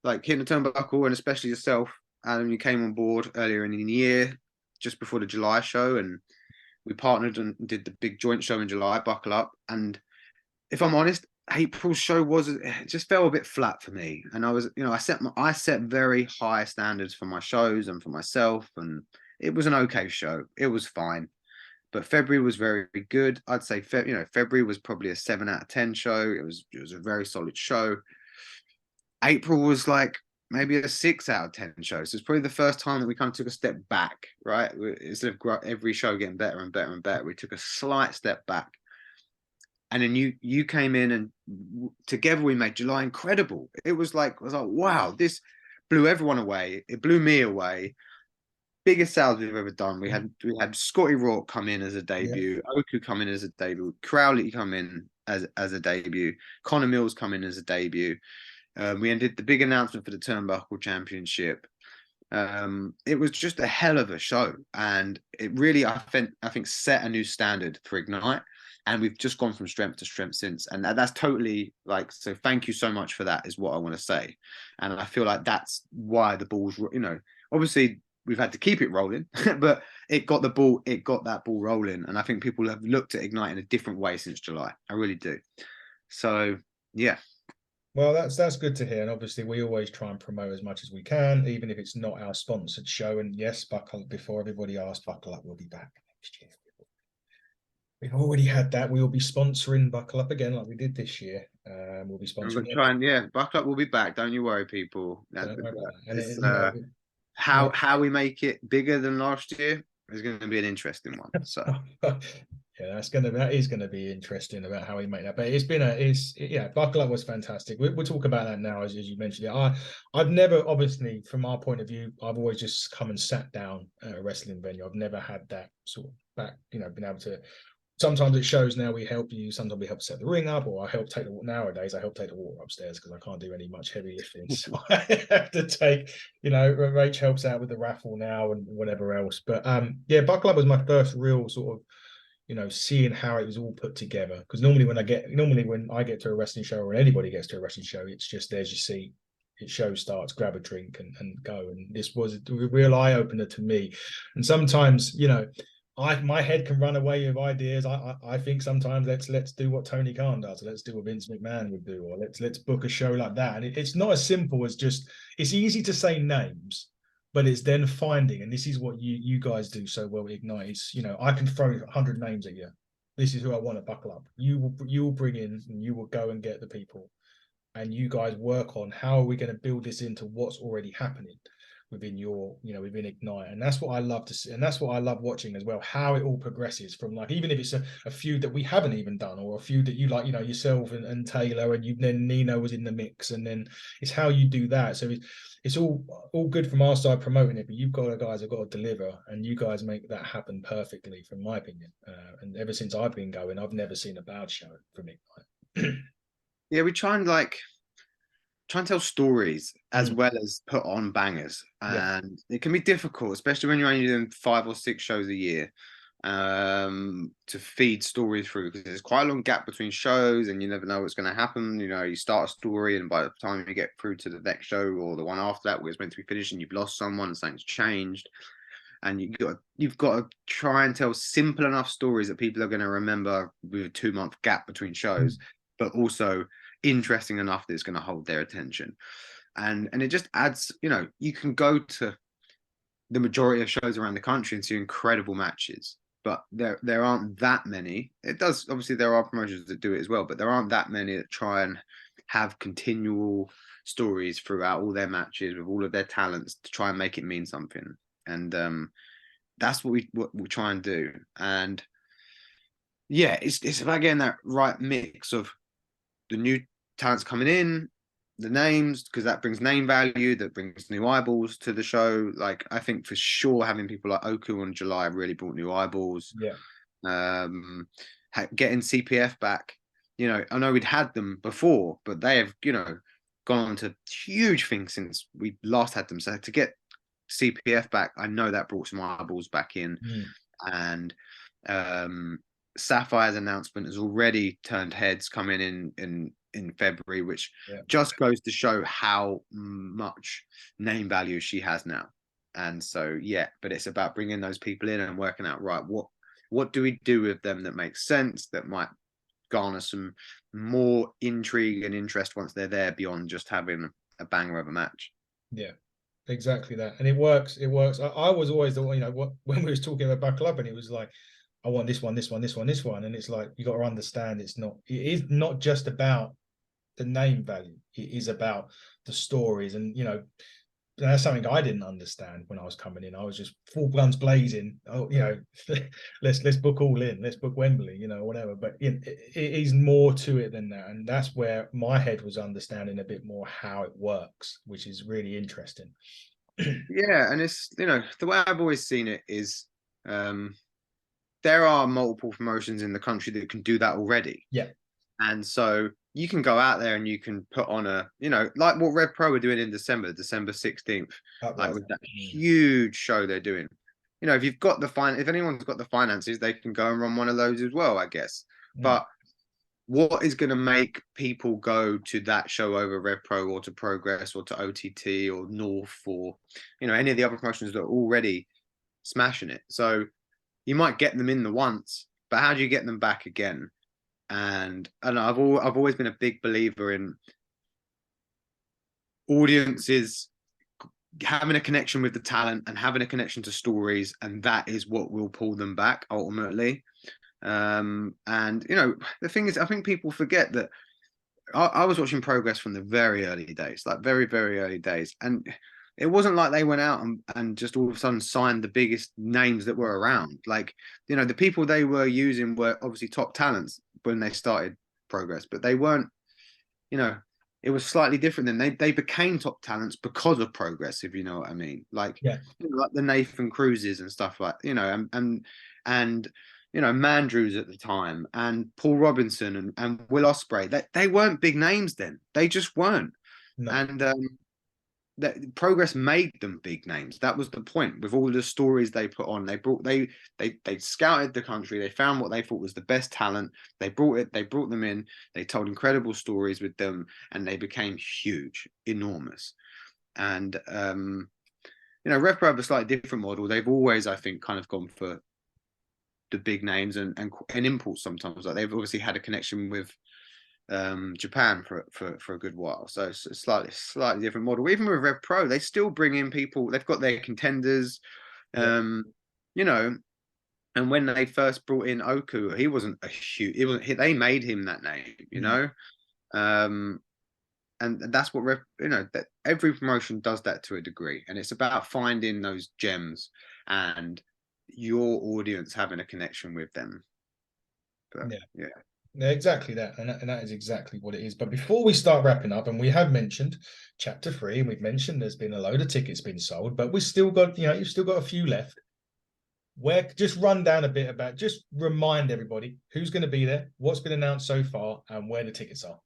Like Hitting the Turnbuckle, and especially yourself, Adam. You came on board earlier in the year, just before the July show, and we partnered and did the big joint show in July, Buckle Up. And if I'm honest, April's show just fell a bit flat for me, and I was, you know, I set very high standards for my shows and for myself, and it was an okay show. It was fine, but February was very good. I'd say February was probably a 7 out of 10 show. It was a very solid show. April was like maybe a 6 out of 10 show. So it's probably the first time that we kind of took a step back, right? Instead of every show getting better and better and better, we took a slight step back. And then you came in, and together we made July incredible. I was like, wow, this blew everyone away. It blew me away. Biggest sales we've ever done. We had Scotty Rourke come in as a debut, Oku come in as a debut, Crowley come in as a debut, Connor Mills come in as a debut. We did the big announcement for the Turnbuckle Championship. It was just a hell of a show, and it really, I think set a new standard for Ignite. And we've just gone from strength to strength since. And that's totally like, so thank you so much for that is what I want to say. And I feel like that's why the ball's, you know, obviously we've had to keep it rolling, but it got that ball rolling. And I think people have looked at Ignite in a different way since July. I really do. So, yeah. Well, that's good to hear. And obviously we always try and promote as much as we can, even if it's not our sponsored show. And yes, Buckle Up, before everybody asked, Buckle Up will be back next year. We've already had that. We will be sponsoring Buckle Up again, like we did this year. We'll be sponsoring. Buckle Up will be back. Don't you worry, people. How we make it bigger than last year is going to be an interesting one. So yeah, that is going to be interesting about how we make that. But Buckle Up was fantastic. We'll talk about that now, as you mentioned. I've never, obviously, from our point of view, I've always just come and sat down at a wrestling venue. I've never had that sort of back, you know, been able to sometimes it shows now we help you, sometimes we help set the ring up, or nowadays I help take the water upstairs because I can't do any much heavy lifting. So I have to take, Rach helps out with the raffle now and whatever else. But yeah, Buckle Up was my first real sort of, seeing how it was all put together. Because normally when I get to a wrestling show, or anybody gets to a wrestling show, it's just there's your seat, it show starts, grab a drink and go. And this was a real eye opener to me. And sometimes, my head can run away with ideas. I think sometimes let's do what Tony Khan does. Let's do what Vince McMahon would do, or let's book a show like that. And it's not as simple as just. It's easy to say names, but it's then finding. And this is what you guys do so well, Ignite. Is I can throw 100 names at you. This is who I want to Buckle Up. You will bring in, and you will go and get the people, and you guys work on how are we going to build this into what's already happening within within Ignite. And that's what I love to see, and that's what I love watching as well, how it all progresses from, like, even if it's a feud that we haven't even done, or a feud that you like, yourself and Taylor, and then Nino was in the mix, and then it's how you do that. So it's all good from our side promoting it, but you've got guys have got to deliver, and you guys make that happen perfectly, from my opinion. And ever since I've been going, I've never seen a bad show from Ignite. Yeah, we try and tell stories as well as put on bangers, and it can be difficult, especially when you're only doing 5 or 6 shows a year, to feed stories through, because there's quite a long gap between shows, and you never know what's going to happen. You start a story, and by the time you get through to the next show or the one after that, where it's meant to be finished, and you've lost someone and something's changed, and you've got to try and tell simple enough stories that people are going to remember with a 2-month gap between shows, but also interesting enough that it's going to hold their attention. And it just adds, you can go to the majority of shows around the country and see incredible matches, but there aren't that many. It does, obviously there are promotions that do it as well, but there aren't that many that try and have continual stories throughout all their matches with all of their talents to try and make it mean something. And that's what we try and do. And yeah, it's about getting that right mix of the new talents coming in, the names, because that brings name value, that brings new eyeballs to the show. Like, I think for sure having people like Oku and July really brought new eyeballs. Yeah. Getting CPF back, I know we'd had them before, but they have, gone on to huge things since we last had them. So to get CPF back, I know that brought some eyeballs back in. And Sapphire's announcement has already turned heads coming in February, which just goes to show how much name value she has now. And so, but it's about bringing those people in and working out, right, what do we do with them that makes sense, that might garner some more intrigue and interest once they're there, beyond just having a banger of a match. Yeah, exactly that. And it works. I was always the one, when we was talking about Buckle Up, and it was like, I want this one, this one, this one, this one. And it's like, you got to understand, it is not just about the name value. It is about the stories. And, that's something I didn't understand when I was coming in. I was just full guns blazing. Oh, let's book all in. Let's book Wembley, whatever. But it is more to it than that. And that's where my head was understanding a bit more how it works, which is really interesting. Yeah. And it's, the way I've always seen it is, there are multiple promotions in the country that can do that already. Yeah. And so you can go out there and you can put on like what Rev Pro are doing in December 16th, like with that huge show they're doing. If you've got if anyone's got the finances, they can go and run one of those as well, I guess. But what is going to make people go to that show over Rev Pro, or to Progress, or to OTT, or North, or any of the other promotions that are already smashing it? So you might get them in the once, but how do you get them back again? And I don't know, I've always been a big believer in audiences having a connection with the talent and having a connection to stories, and that is what will pull them back ultimately. And the thing is, I think people forget that I was watching Progress from the very early days, like very, very early days, and it wasn't like they went out and just all of a sudden signed the biggest names that were around. Like, the people they were using were obviously top talents when they started Progress, but they weren't, it was slightly different. Then they became top talents because of Progress, if you know what I mean. Like, like the Nathan Cruzes and stuff like, and you know, Mandrews at the time and Paul Robinson and Will Ospreay. They weren't big names then. They just weren't. No. And that Progress made them big names. That was the point. With all the stories they put on, they scouted the country. They found what they thought was the best talent. They brought them in. They told incredible stories with them, and they became huge, enormous. And you know, Rev Pro have a slightly different model. They've always, I think, kind of gone for the big names and imports sometimes. Like they've obviously had a connection with Japan for a good while, so it's a slightly different model. Even with Rev Pro, they still bring in people. They've got their contenders, you know. And when they first brought in Oku, he wasn't a huge. They made him that name, you know. And that's what that every promotion does that to a degree, and it's about finding those gems and your audience having a connection with them. But, yeah. Exactly that, and that is exactly what it is. But before we start wrapping up, and we have mentioned chapter 3, and we've mentioned there's been a load of tickets being sold, but we've still got, you've still got a few left. Where just run down a bit about, just remind everybody who's going to be there, what's been announced so far, and where the tickets are.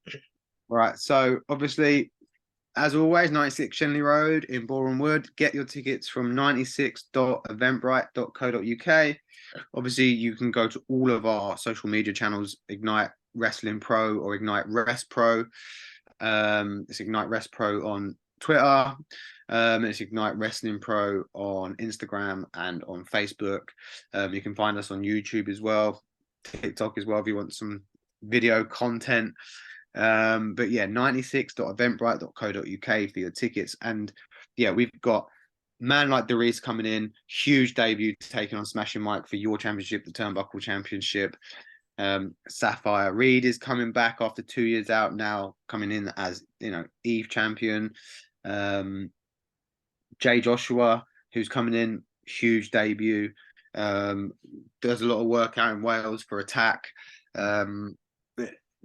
Right. So obviously, as always, 96 Shenley Road in Boreham Wood. Get your tickets from 96.eventbrite.co.uk. Obviously, you can go to all of our social media channels, Ignite Wrestling Pro or Ignite Rest Pro. It's Ignite Rest Pro on Twitter. It's Ignite Wrestling Pro on Instagram and on Facebook. You can find us on YouTube as well, TikTok as well if you want some video content. But yeah, 96.eventbrite.co.uk for your tickets. And yeah, we've got Man Like Darius coming in, huge debut taking on Smashing Mike for your championship, the Turnbuckle Championship. Sapphire Reed is coming back after 2 years out now, coming in as, Eve champion. Jay Joshua, who's coming in, huge debut. Does a lot of work out in Wales for Attack.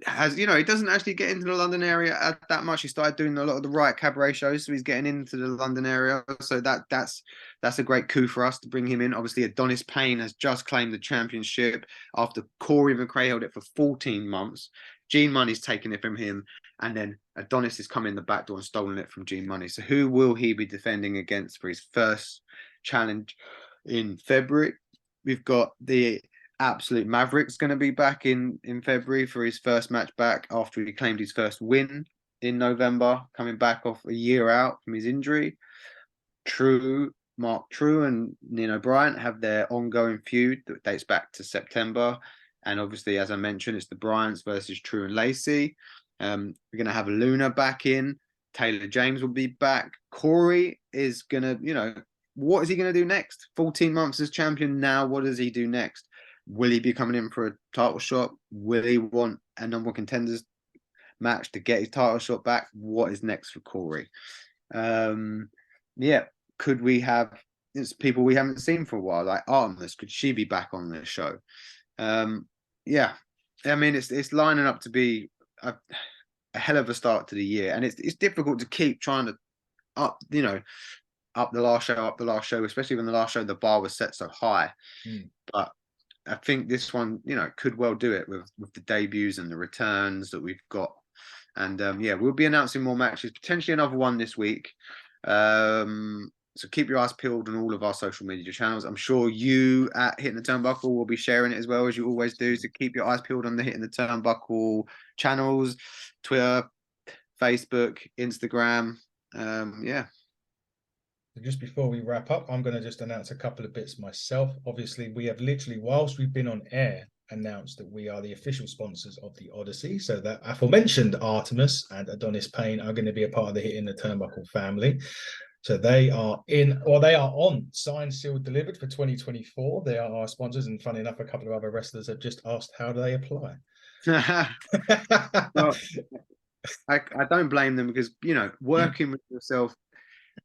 He doesn't actually get into the London area that much. He started doing a lot of the Riot Cabaret shows, so he's getting into the London area. So that's a great coup for us to bring him in. Obviously, Adonis Payne has just claimed the championship after Corey McRae held it for 14 months. Gene Money's taken it from him, and then Adonis has come in the back door and stolen it from Gene Money. So who will he be defending against for his first challenge in February? We've got the Absolute Maverick's going to be back in February for his first match back after he claimed his first win in November, coming back off a year out from his injury. Mark True and Nino Bryant have their ongoing feud that dates back to September. And obviously, as I mentioned, it's the Bryants versus True and Lacey. We're going to have Luna back in. Taylor James will be back. Corey is going to, what is he going to do next? 14 months as champion now. What does he do next? Will he be coming in for a title shot? Will he want a number one contenders match to get his title shot back? What is next for Corey? Could we have people we haven't seen for a while, like Artemis? Could she be back on this show? I mean, it's lining up to be a hell of a start to the year, and it's difficult to keep trying to up the last show, especially when the last show the bar was set so high. But I think this one, could well do it with the debuts and the returns that we've got. And we'll be announcing more matches, potentially another one this week. So keep your eyes peeled on all of our social media channels. I'm sure you at Hitting the Turnbuckle will be sharing it as well, as you always do. So keep your eyes peeled on the Hitting the Turnbuckle channels, Twitter, Facebook, Instagram. Just before we wrap up, I'm going to just announce a couple of bits myself. Obviously, we have literally, whilst we've been on air, announced that we are the official sponsors of the Odyssey. So that aforementioned Artemis and Adonis Payne are going to be a part of the Hitting the Turnbuckle family. So they are on signed, sealed, delivered for 2024. They are our sponsors. And funny enough, a couple of other wrestlers have just asked, how do they apply? Well, I don't blame them because, working with yourself,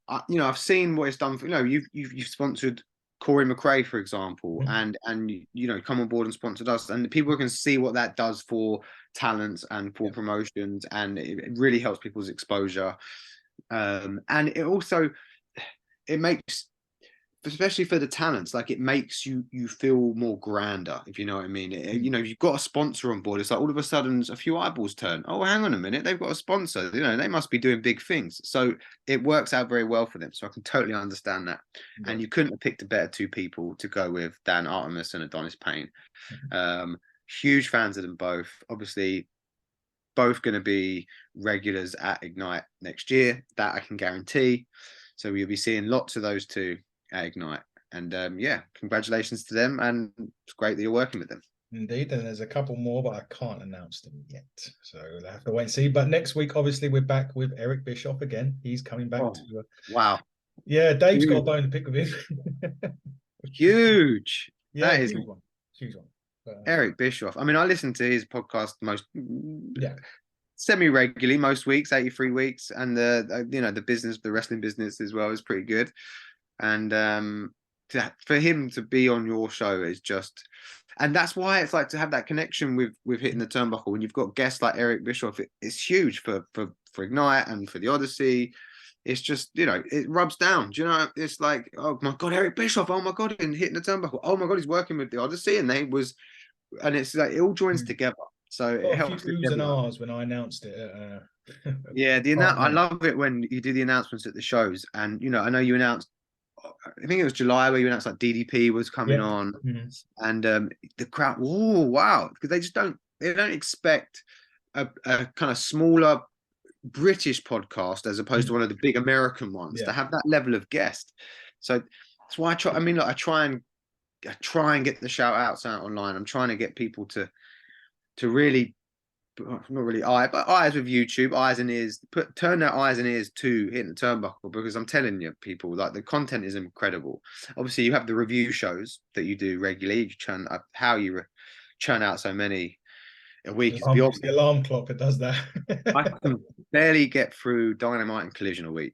I've seen what it's done for, you've sponsored Corey McRae, for example, and come on board and sponsored us, and people can see what that does for talents and for promotions, and it really helps people's exposure. And it also, it makes especially for the talents, like it makes you feel more grander, if you know what I mean. You know, you've got a sponsor on board. It's like all of a sudden a few eyeballs turn. Oh, hang on a minute, they've got a sponsor. You know, they must be doing big things. So it works out very well for them. So I can totally understand that. Yeah. And you couldn't have picked a better two people to go with Dan Artemis and Adonis Payne. Huge fans of them both. Obviously, both going to be regulars at Ignite next year. That I can guarantee. So we'll be seeing lots of those two at Ignite. And yeah, congratulations to them. And it's great that you're working with them. Indeed. And there's a couple more, but I can't announce them yet. So we'll have to wait and see. But next week, obviously, we're back with Eric Bischoff again. He's coming back to. Wow. Yeah, Dave's got a bone to pick with him. Huge. Yeah, that is huge one. Huge one. Eric Bischoff. I mean, I listen to his podcast Yeah. semi-regularly most weeks, 83 weeks, and the wrestling business as well is pretty good. And for him to be on your show is just, and that's why it's like to have that connection with Hitting the Turnbuckle when you've got guests like Eric Bischoff. It's huge for Ignite and for the Odyssey. It's just, you know, it rubs down. Do you know? It's like, oh my God, Eric Bischoff. Oh my God, in Hitting the Turnbuckle. Oh my God, he's working with the Odyssey, and it's like it all joins together. So it helps. Oohs and ahs when I announced it. Yeah, I love it when you do the announcements at the shows, and you know, I know you announced. I think it was July where you announced like DDP was coming on, and the crowd. Oh wow, because they don't expect a kind of smaller British podcast as opposed to one of the big American ones to have that level of guest. So that's why I try. I mean, like, I try and get the shout outs out online. I'm trying to get people to really, not really eyes with YouTube, eyes and ears, turn their eyes and ears to Hitting the Turnbuckle, because I'm telling you, people, like, the content is incredible. Obviously, you have the review shows that you do regularly. You churn out so many a week. The alarm clock that does that. I can barely get through Dynamite and Collision a week.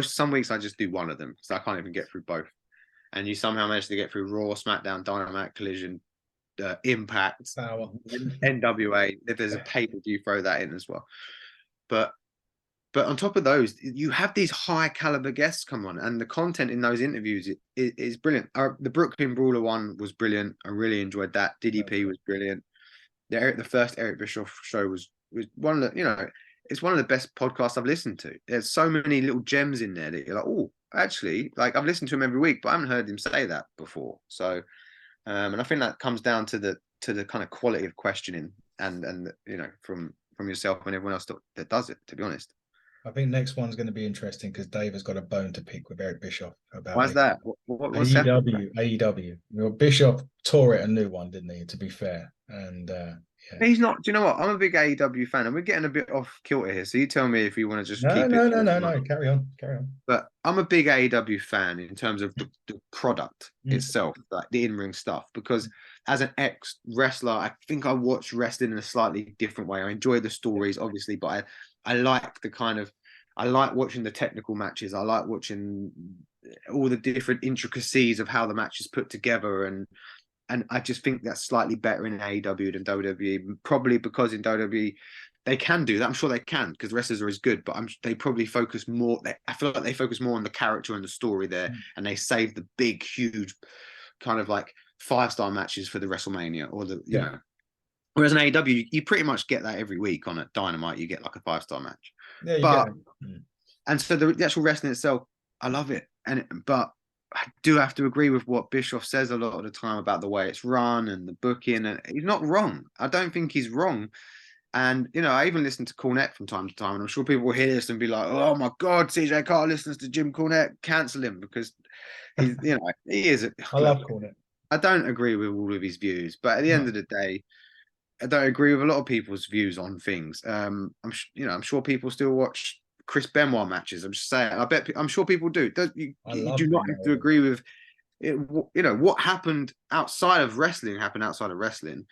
Some weeks I just do one of them because I can't even get through both. And you somehow manage to get through Raw, SmackDown, Dynamite, Collision, Impact, NWA. If there's a pay-per-view, throw that in as well. But on top of those, you have these high caliber guests come on, and the content in those interviews is brilliant. The Brooklyn Brawler one was brilliant. I really enjoyed that. DDP was brilliant. The first Eric Bischoff show was one of the, you know, it's one of the best podcasts I've listened to. There's so many little gems in there that you're like, oh, actually, like, I've listened to him every week, but I haven't heard him say that before. So, and I think that comes down to the kind of quality of questioning and you know, from yourself and everyone else that does it, to be honest. I think next one's going to be interesting because Dave has got a bone to pick with Eric Bischoff about. Why's that? What's AEW. Well, Bischoff tore it a new one, didn't he? To be fair, and he's not. Do you know what? I'm a big AEW fan, and we're getting a bit off kilter here. So you tell me if you want to just keep it. No. Carry on. But I'm a big AEW fan in terms of the product itself, like the in-ring stuff, because as an ex-wrestler, I think I watch wrestling in a slightly different way. I enjoy the stories, obviously, but I like I like watching the technical matches. I like watching all the different intricacies of how the match is put together, and I just think that's slightly better in AEW than WWE. Probably because in WWE they can do that. I'm sure they can because the wrestlers are as good, but they probably focus more. I feel like they focus more on the character and the story there, and they save the big, huge, kind of like 5-star matches for the WrestleMania or the you know. Whereas in AEW, you pretty much get that every week on a Dynamite. You get like a 5-star match. And so the actual wrestling itself, I love it. But I do have to agree with what Bischoff says a lot of the time about the way it's run and the booking. And he's not wrong. I don't think he's wrong. And, you know, I even listen to Cornette from time to time. And I'm sure people will hear this and be like, oh, my God, CJ Carr listens to Jim Cornette. Cancel him because, he's, you know, he is. I love Cornette. I don't agree with all of his views. But at the end of the day, I don't agree with a lot of people's views on things. I'm sure people still watch Chris Benoit matches. I'm just saying. I'm sure people do. You do not have to agree with it. You know what happened outside of wrestling happened outside of wrestling.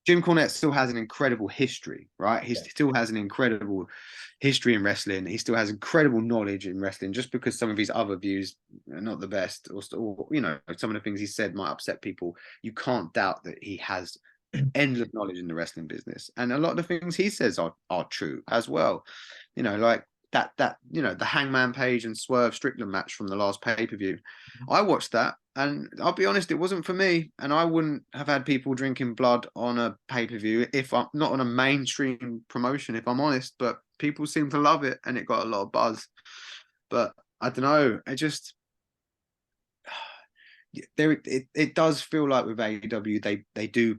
Jim Cornette still has an incredible history, right? He still has an incredible history in wrestling. He still has incredible knowledge in wrestling. Just because some of his other views are not the best, or you know, some of the things he said might upset people, you can't doubt that he has endless knowledge in the wrestling business, and a lot of the things he says are true as well. You know, like that the Hangman Page and Swerve Strickland match from the last pay-per-view. I watched that, and I'll be honest, it wasn't for me, and I wouldn't have had people drinking blood on a pay-per-view if I'm not on a mainstream promotion, if I'm honest. But people seem to love it, and it got a lot of buzz. But I don't know, it does feel like with AEW they do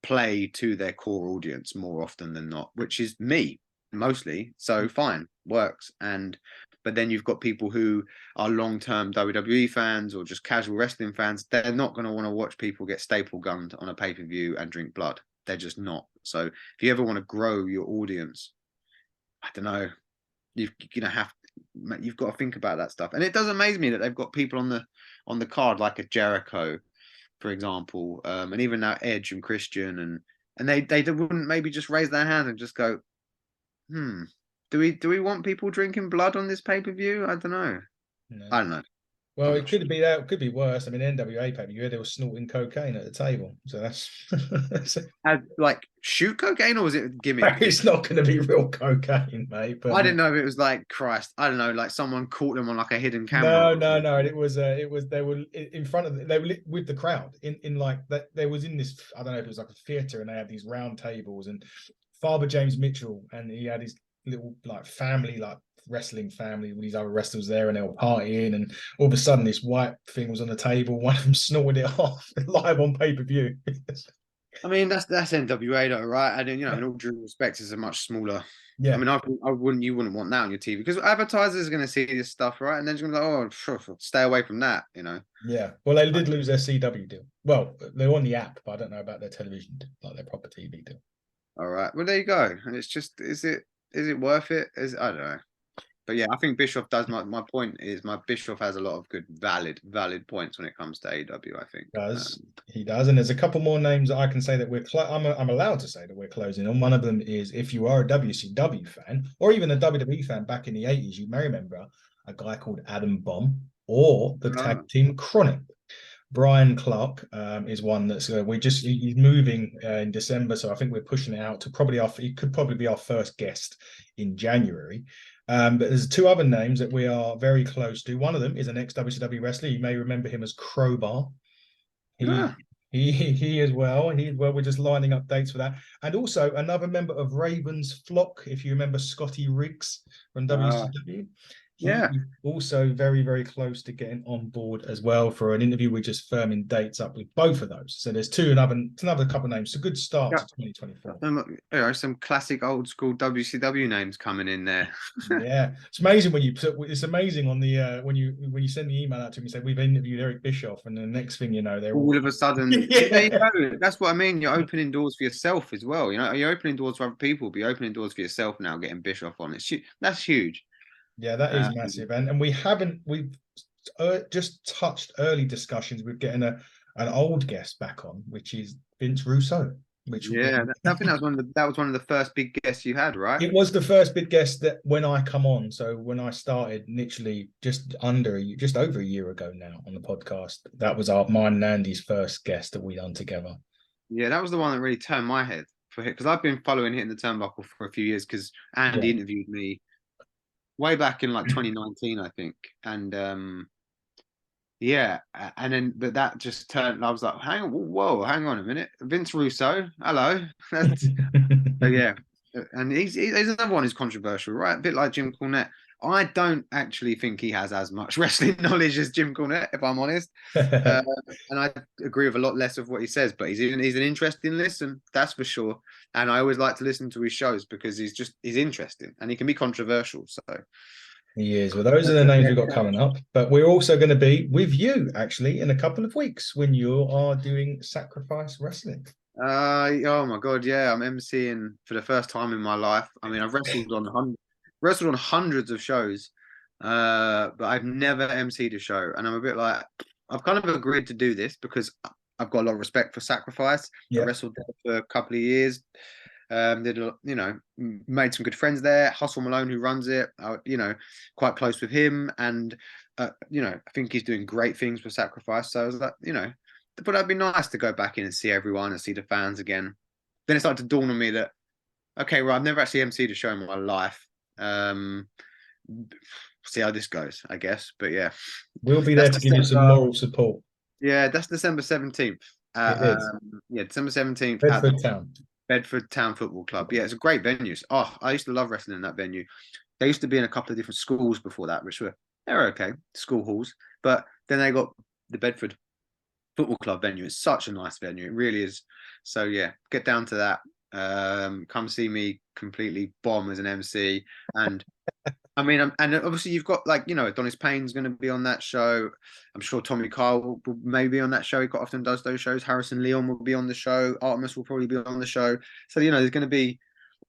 play to their core audience more often than not, which is me mostly. So fine, works. But then you've got people who are long-term WWE fans or just casual wrestling fans. They're not going to want to watch people get staple gunned on a pay-per-view and drink blood. They're just not. So if you ever want to grow your audience, I don't know, you've got to think about that stuff. And it does amaze me that they've got people on the card like a Jericho, for example, and even now Edge and Christian, and they wouldn't maybe just raise their hand and just go, do we want people drinking blood on this pay-per-view? I don't know. No. I don't know. Well, it could be that. It could be worse. I mean, NWA pay-per-view, they were snorting cocaine at the table, so that's Like shoot cocaine, or was it gimmick? it's not going to be real cocaine, mate. But I didn't know if it was like Christ. I don't know, like someone caught them on like a hidden camera. No. It was they were in front of they were with the crowd in like that. There was in this, I don't know if it was like a theater, and they had these round tables, and Father James Mitchell, and he had his little like family, like wrestling family with these other wrestlers there, and they were partying, and all of a sudden this white thing was on the table. One of them snorted it off live on pay-per-view. I mean, that's NWA though, right? I didn't, in all due respect, it's a much smaller. Yeah. I mean, you wouldn't want that on your TV because advertisers are going to see this stuff, right? And then you're going to be like, oh, stay away from that, Yeah. Well, they did lose their CW deal. Well, they're on the app, but I don't know about their television, like their proper TV deal. All right. Well, there you go. And it's just, is it worth it? I don't know. But yeah, I think Bischoff does. My point is, Bischoff has a lot of good, valid points when it comes to AEW. I think he does, and there's a couple more names that I can say that I'm allowed to say that we're closing on. One of them is, if you are a WCW fan or even a WWE fan back in the 80s, you may remember a guy called Adam Bomb or the tag team Chronic. Brian Clark is one that's he's moving in December, so I think we're pushing it out to he could probably be our first guest in January. But there's two other names that we are very close to. One of them is an ex-WCW wrestler. You may remember him as Crowbar. He as well. We're just lining up dates for that. And also another member of Raven's Flock, if you remember Scotty Riggs from WCW. Yeah. Also very, very close to getting on board as well for an interview. We're just firming dates up with both of those. So there's another couple of names. It's a good start to 2024. Some classic old school WCW names coming in there. Yeah. It's amazing it's amazing on the when you send the email out to me, say we've interviewed Eric Bischoff, and the next thing you know, they're all of a sudden there you go. That's what I mean. You're opening doors for yourself as well. You're opening doors for other people, but you're opening doors for yourself now, getting Bischoff on. That's huge. Yeah, that is massive, and we've just touched early discussions with getting an old guest back on, which is Vince Russo. I think that was one of the first big guests you had, right? It was the first big guest that when I come on. So when I started, literally just over a year ago now on the podcast, that was mine and Andy's first guest that we done together. Yeah, that was the one that really turned my head for him, because I've been following Hitting the Turnbuckle for a few years because Andy interviewed me way back in like 2019, I think. And and then but that just turned. I was like, hang on a minute, Vince Russo, hello. So yeah, and he's another one who's controversial, right? A bit like Jim Cornette. I don't actually think he has as much wrestling knowledge as Jim Cornette, if I'm honest. And I agree with a lot less of what he says, but he's an interesting listen, that's for sure. And I always like to listen to his shows because he's interesting and he can be controversial. So he is. Well, those are the names we've got coming up. But we're also going to be with you actually in a couple of weeks when you are doing Sacrifice Wrestling. Oh my God, yeah, I'm emceeing for the first time in my life. I mean, I've wrestled on hundreds of shows, but I've never emceed a show, and I'm a bit like, I've kind of agreed to do this because I've got a lot of respect for Sacrifice. I wrestled there for a couple of years, made some good friends there. Hustle Malone, who runs it, quite close with him, and I think he's doing great things for Sacrifice. So I was like, but it'd be nice to go back in and see everyone and see the fans again. Then it started to dawn on me that, okay, well, I've never actually emceed a show in my life. see how this goes, I guess. But yeah, We'll be there that's to give you some December. moral support. Yeah, that's December 17th. It is. Yeah, December 17th at the Bedford Town. Bedford Town Football Club. Yeah, it's a great venue. Oh, I used to love wrestling in that venue. They used to be in a couple of different schools before that, which they're okay, school halls. But then they got the Bedford Football Club venue. It's such a nice venue. It really is. So yeah, get down to that. Come see me completely bomb as an MC. And I mean, and obviously you've got, like, Adonis Payne's going to be on that show. I'm sure Tommy Kyle will maybe be on that show. He quite often does those shows. Harrison Leon will be on the show. Artemis will probably be on the show. So,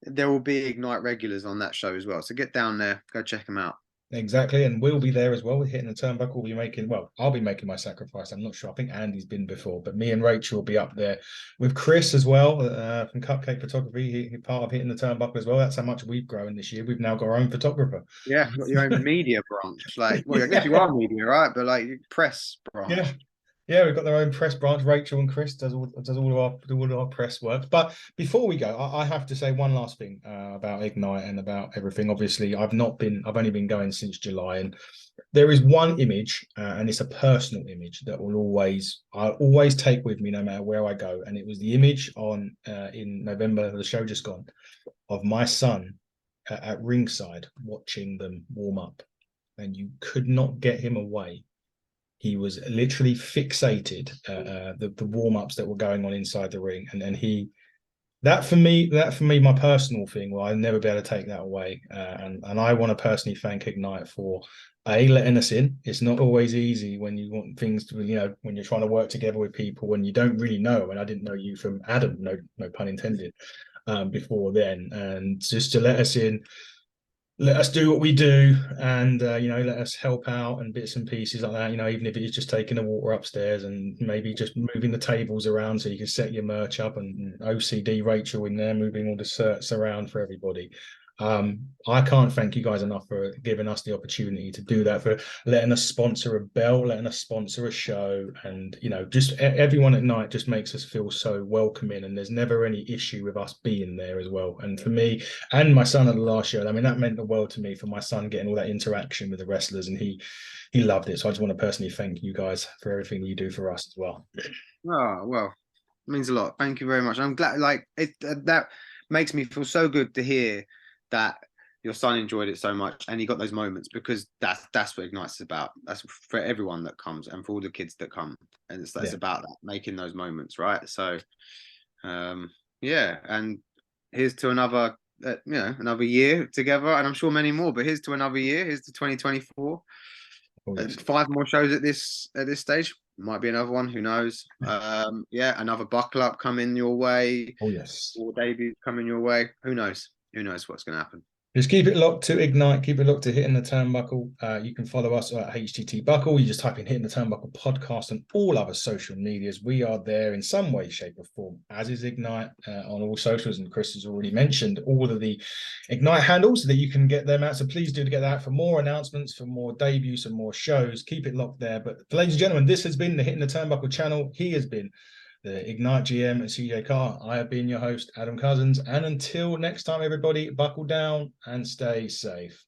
there will be Ignite regulars on that show as well. So get down there, go check them out. Exactly, and we'll be there as well. We're hitting the turnbuckle. I'll be making my sacrifice. I'm not sure. I think Andy's been before, but me and Rachel will be up there with Chris as well from Cupcake Photography. He's part of hitting the turnbuckle as well. That's how much we've grown this year. We've now got our own photographer. Yeah, got your own media branch. Like, well, I guess you are media, right? But like press branch. Yeah. Yeah, we've got their own press branch. Rachel and Chris does all of our press work. But before we go, I have to say one last thing about Ignite and about everything. Obviously, I've only been going since July, and there is one image, and it's a personal image that I'll always take with me no matter where I go. And it was the image in November, the show just gone, of my son at ringside watching them warm up, and you could not get him away. He was literally fixated the warm-ups that were going on inside the ring, and then that for me, my personal thing. Well, I'll never be able to take that away, and I want to personally thank Ignite for letting us in. It's not always easy when you want things to, when you're trying to work together with people when you don't really know. And I didn't know you from Adam, no pun intended, before then, and just to let us in. Let us do what we do, and let us help out and bits and pieces like that. Even if it is just taking the water upstairs and maybe just moving the tables around so you can set your merch up, and OCD Rachel in there moving all the certs around for everybody. I can't thank you guys enough for giving us the opportunity to do that, for letting us sponsor a belt, letting us sponsor a show, and just everyone at Night just makes us feel so welcoming, and there's never any issue with us being there as well. And for me and my son at the last show, I mean, that meant the world to me, for my son getting all that interaction with the wrestlers, and he loved it. So I just want to personally thank you guys for everything you do for us as well. Oh, well, it means a lot. Thank you very much. I'm glad, that makes me feel so good to hear that your son enjoyed it so much and he got those moments, because that's what Ignite's about. That's for everyone that comes and for all the kids that come, and it's about that, making those moments, right? So and here's to another another year together, and I'm sure many more, but here's to another year. Here's to 2024. Yes. 5 more shows at this stage. Might be another one, who knows? Another buckle up coming your way. Oh yes. Or debut coming your way. Who knows what's going to happen. Just keep it locked to Ignite. Keep it locked to Hitting the Turnbuckle. You can follow us at HTT Buckle. You just type in Hitting the Turnbuckle podcast and all other social medias. We are there in some way, shape, or form, as is Ignite on all socials. And Chris has already mentioned all of the Ignite handles so that you can get them out. So please do get that for more announcements, for more debuts, and more shows. Keep it locked there. But ladies and gentlemen, this has been the Hitting the Turnbuckle channel. He has been the Ignite GM and CJ Carr. I have been your host, Adam Cousins. And until next time, everybody, buckle down and stay safe.